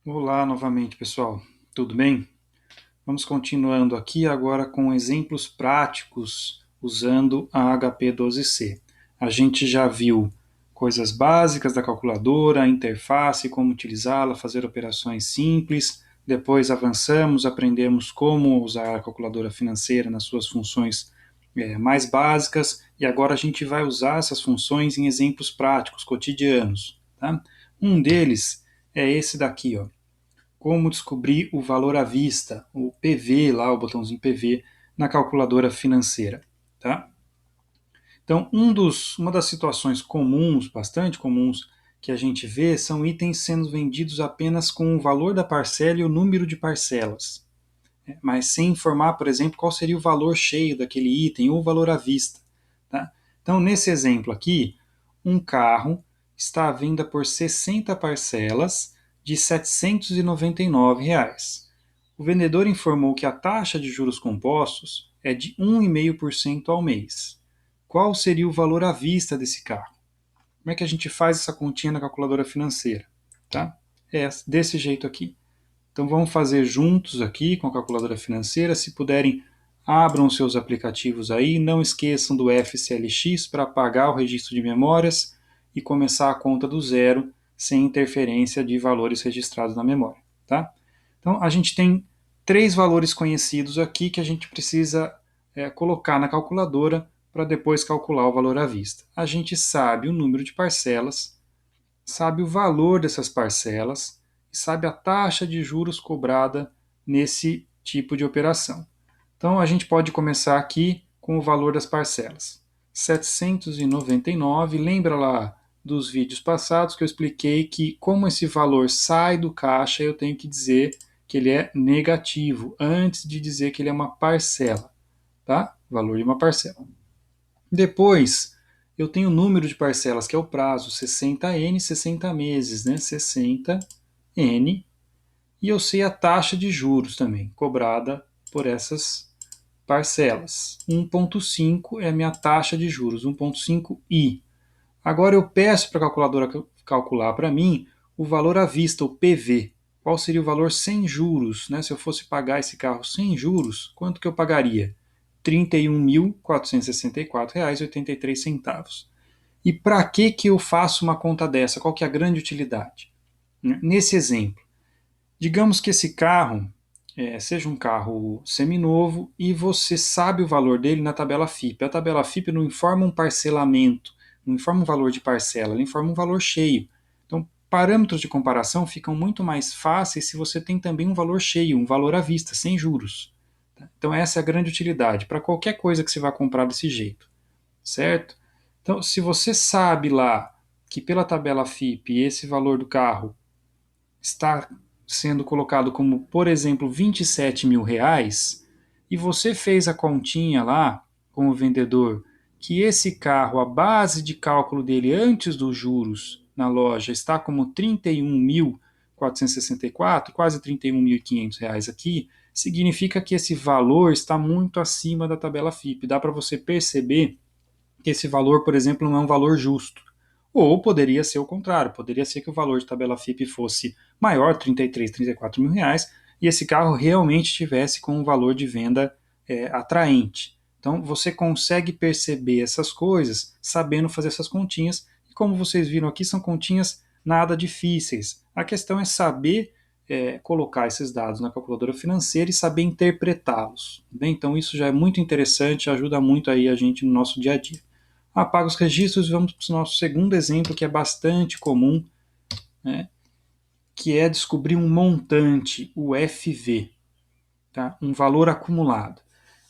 Olá novamente, pessoal. Tudo bem? Vamos continuando aqui agora com exemplos práticos usando a HP12C. A gente já viu coisas básicas da calculadora, a interface, como utilizá-la, fazer operações simples. Depois avançamos, aprendemos como usar a calculadora financeira nas suas funções mais básicas e agora a gente vai usar essas funções em exemplos práticos, cotidianos. Tá? Um deles é esse daqui, ó, como descobrir o valor à vista, o PV lá, o botãozinho PV, na calculadora financeira. Tá? Então, uma das situações comuns, bastante comuns, que a gente vê são itens sendo vendidos apenas com o valor da parcela e o número de parcelas, mas sem informar, por exemplo, qual seria o valor cheio daquele item ou o valor à vista. Tá? Então, nesse exemplo aqui, um carro está à venda por 60 parcelas de R$ 799. O vendedor informou que a taxa de juros compostos é de 1,5% ao mês. Qual seria o valor à vista desse carro? Como é que a gente faz essa continha na calculadora financeira? Tá? É desse jeito aqui. Então vamos fazer juntos aqui com a calculadora financeira. Se puderem, abram seus aplicativos aí. Não esqueçam do FCLX para apagar o registro de memórias e começar a conta do zero, sem interferência de valores registrados na memória. Tá? Então a gente tem três valores conhecidos aqui que a gente precisa colocar na calculadora para depois calcular o valor à vista. A gente sabe o número de parcelas, sabe o valor dessas parcelas e sabe a taxa de juros cobrada nesse tipo de operação. Então a gente pode começar aqui com o valor das parcelas. 799, lembra lá dos vídeos passados que eu expliquei que como esse valor sai do caixa, eu tenho que dizer que ele é negativo, antes de dizer que ele é uma parcela, tá? Valor de uma parcela. Depois, eu tenho o número de parcelas, que é o prazo, 60N, 60 meses, né? 60N. E eu sei a taxa de juros também, cobrada por essas parcelas. 1,5 é a minha taxa de juros, 1,5i. Agora eu peço para a calculadora calcular para mim o valor à vista, o PV. Qual seria o valor sem juros? Né? Se eu fosse pagar esse carro sem juros, quanto que eu pagaria? R$ 31.464,83. E para que eu faço uma conta dessa? Qual que é a grande utilidade? Nesse exemplo, digamos que esse carro seja um carro seminovo e você sabe o valor dele na tabela FIP. A tabela FIP não informa um parcelamento, não informa um valor de parcela, ela informa um valor cheio. Então, parâmetros de comparação ficam muito mais fáceis se você tem também um valor cheio, um valor à vista, sem juros. Então, essa é a grande utilidade para qualquer coisa que você vai comprar desse jeito, certo? Então, se você sabe lá que pela tabela FIP esse valor do carro está sendo colocado como, por exemplo, R$ 27.000, e você fez a continha lá com o vendedor que esse carro, a base de cálculo dele antes dos juros na loja está como 31.464, quase R$ 31.500 aqui, significa que esse valor está muito acima da tabela FIP. Dá para você perceber que esse valor, por exemplo, não é um valor justo. Ou poderia ser o contrário, poderia ser que o valor de tabela FIP fosse maior, 33, 34 mil reais, e esse carro realmente tivesse com um valor de venda atraente. Então você consegue perceber essas coisas sabendo fazer essas continhas, e como vocês viram aqui, são continhas nada difíceis. A questão é saber colocar esses dados na calculadora financeira e saber interpretá-los. Então isso já é muito interessante, ajuda muito aí a gente no nosso dia a dia. Apaga os registros e vamos para o nosso segundo exemplo, que é bastante comum, né, que é descobrir um montante, o FV, tá? Um valor acumulado.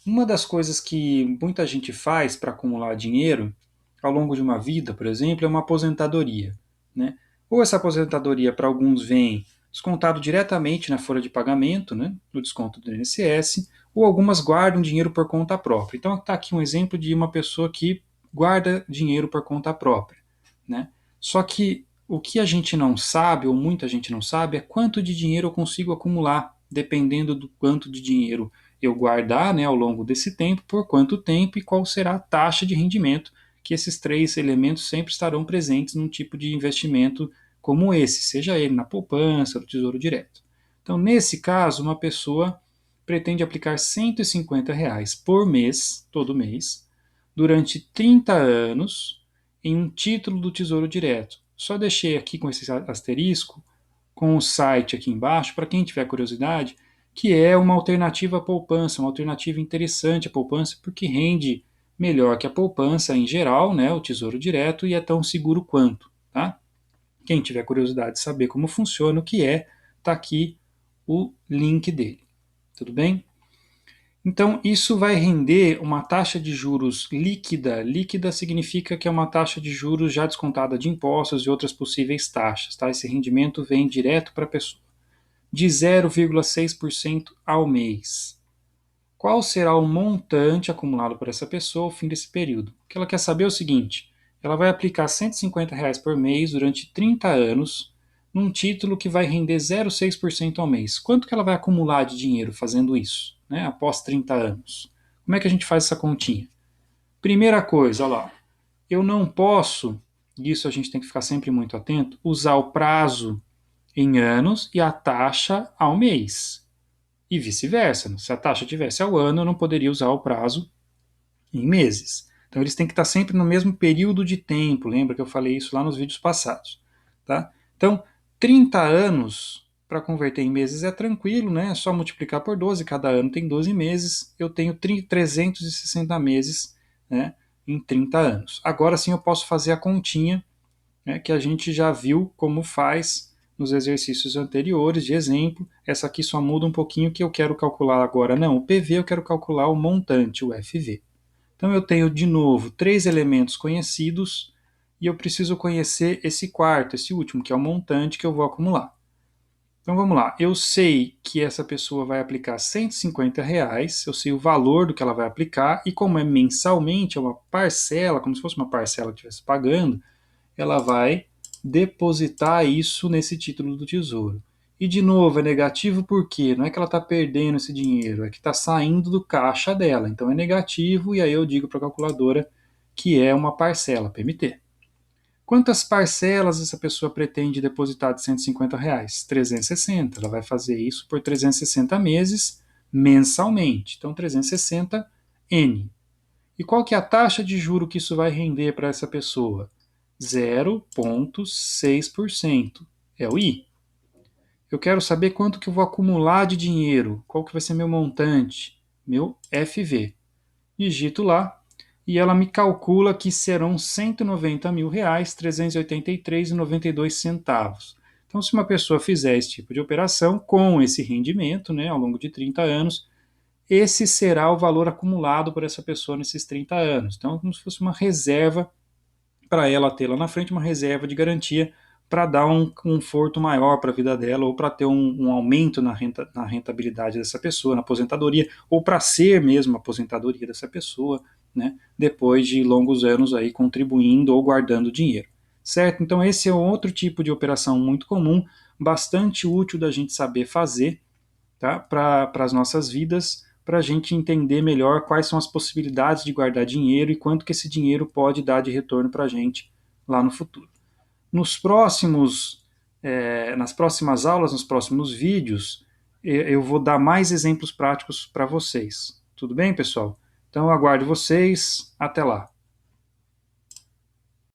Uma das coisas que muita gente faz para acumular dinheiro ao longo de uma vida, por exemplo, é uma aposentadoria. Né? Ou essa aposentadoria para alguns vem descontado diretamente na folha de pagamento, né, no desconto do INSS, ou algumas guardam dinheiro por conta própria. Então está aqui um exemplo de uma pessoa que guarda dinheiro por conta própria. Né? Só que o que a gente não sabe, ou muita gente não sabe, é quanto de dinheiro eu consigo acumular, dependendo do quanto de dinheiro eu guardar, né, ao longo desse tempo, por quanto tempo e qual será a taxa de rendimento, que esses três elementos sempre estarão presentes num tipo de investimento como esse, seja ele na poupança, no Tesouro Direto. Então, nesse caso, uma pessoa pretende aplicar R$ 150 por mês, todo mês, durante 30 anos, em um título do Tesouro Direto. Só deixei aqui com esse asterisco, com o site aqui embaixo, para quem tiver curiosidade, que é uma alternativa à poupança, uma alternativa interessante à poupança, porque rende melhor que a poupança em geral, né, o Tesouro Direto, e é tão seguro quanto. Tá? Quem tiver curiosidade de saber como funciona, o que é, está aqui o link dele. Tudo bem? Então, isso vai render uma taxa de juros líquida. Líquida significa que é uma taxa de juros já descontada de impostos e outras possíveis taxas. Tá? Esse rendimento vem direto para a pessoa, de 0,6% ao mês. Qual será o montante acumulado por essa pessoa ao fim desse período? O que ela quer saber é o seguinte: ela vai aplicar R$ 150 por mês durante 30 anos num título que vai render 0,6% ao mês. Quanto que ela vai acumular de dinheiro fazendo isso, né, após 30 anos? Como é que a gente faz essa continha? Primeira coisa, olha lá, eu não posso, isso a gente tem que ficar sempre muito atento, usar o prazo em anos e a taxa ao mês. E vice-versa. Se a taxa tivesse ao ano, eu não poderia usar o prazo em meses. Então, eles têm que estar sempre no mesmo período de tempo. Lembra que eu falei isso lá nos vídeos passados. Tá? Então, 30 anos para converter em meses é tranquilo, né? É só multiplicar por 12. Cada ano tem 12 meses. Eu tenho 360 meses, né, em 30 anos. Agora sim eu posso fazer a continha, né, que a gente já viu como faz nos exercícios anteriores, de exemplo. Essa aqui só muda um pouquinho, que eu quero calcular agora não o PV, eu quero calcular o montante, o FV. Então eu tenho de novo 3 elementos conhecidos e eu preciso conhecer esse quarto, esse último, que é o montante que eu vou acumular. Então vamos lá, eu sei que essa pessoa vai aplicar R$ 150, eu sei o valor do que ela vai aplicar, e como é mensalmente, é uma parcela, como se fosse uma parcela que estivesse pagando, ela vai depositar isso nesse título do Tesouro. E de novo, é negativo porque não é que ela está perdendo esse dinheiro, é que está saindo do caixa dela. Então é negativo, e aí eu digo para a calculadora que é uma parcela, PMT. Quantas parcelas essa pessoa pretende depositar de R$ 150? 360. Ela vai fazer isso por 360 meses mensalmente. Então 360 N. E qual que é a taxa de juro que isso vai render para essa pessoa? 0,6%. É o I. Eu quero saber quanto que eu vou acumular de dinheiro, qual que vai ser meu montante, meu FV. Digito lá e ela me calcula que serão R$ 190.000, 383,92. Então, se uma pessoa fizer esse tipo de operação com esse rendimento, né, ao longo de 30 anos, esse será o valor acumulado por essa pessoa nesses 30 anos. Então, é como se fosse uma reserva para ela ter lá na frente, uma reserva de garantia para dar um conforto maior para a vida dela, ou para ter um aumento na rentabilidade dessa pessoa, na aposentadoria, ou para ser mesmo a aposentadoria dessa pessoa, né, depois de longos anos aí contribuindo ou guardando dinheiro. Certo? Então esse é outro tipo de operação muito comum, bastante útil da gente saber fazer, tá, para as nossas vidas, para a gente entender melhor quais são as possibilidades de guardar dinheiro e quanto que esse dinheiro pode dar de retorno para a gente lá no futuro. Nos próximos, nas próximas aulas, nos próximos vídeos, eu vou dar mais exemplos práticos para vocês. Tudo bem, pessoal? Então eu aguardo vocês. Até lá.